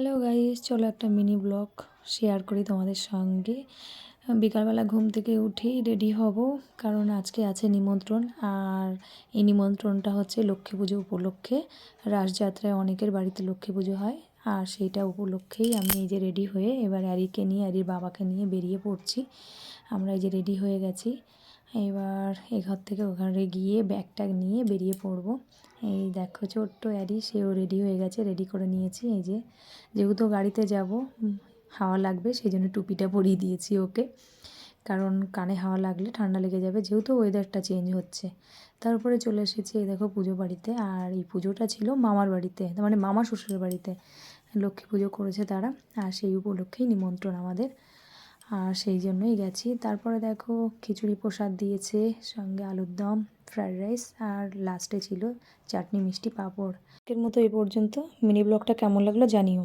Hello guys, চলো একটা mini blog share করি তোমাদের সঙ্গে। বিকালবেলা ঘুম থেকে উঠেই রেডি হব, কারণ আজকে আছে নিমন্ত্রণ। আর এই নিমন্ত্রণটা হচ্ছে লক্ষ্মী পুজো উপলক্ষে। রাসযাত্রায় অনেকের বাড়িতে লক্ষ্মী পুজো হয়, আর সেইটা উপলক্ষেই আমি এই যে রেডি হয়ে এবার অ্যারিকে নিয়ে, অ্যারির বাবাকে নিয়ে বেরিয়ে পড়ছি। আমরা এই যে রেডি হয়ে গেছি, এবার এ ঘর থেকে ওখানে গিয়ে ব্যাগ ট্যাগ নিয়ে বেরিয়ে পড়বো। এই দেখো ছোট্ট অ্যারি, সেও রেডি হয়ে গেছে, রেডি করে নিয়েছি। এই যে যেহেতু গাড়িতে যাব, হাওয়া লাগবে, সেই জন্য টুপিটা পরিয়ে দিয়েছি ওকে, কারণ কানে হাওয়া লাগলে ঠান্ডা লেগে যাবে, যেহেতু ওয়েদারটা চেঞ্জ হচ্ছে। তারপরে চলে এসেছি এই দেখো পুজো বাড়িতে। আর এই পুজোটা ছিল মামার বাড়িতে, মানে মামা শ্বশুরের বাড়িতে লক্ষ্মী পুজো করেছে তারা, আর সেই উপলক্ষেই নিমন্ত্রণ আমাদের, আর সেই জন্যই গেছি। তারপরে দেখো খিচুড়ি প্রসাদ দিয়েছে, সঙ্গে আলুর দম, ফ্রায়েড রাইস, আর লাস্টে ছিল চাটনি, মিষ্টি, পাঁপড়। এর মতো এই পর্যন্ত। মিনি ব্লগটা কেমন লাগলো জানিও।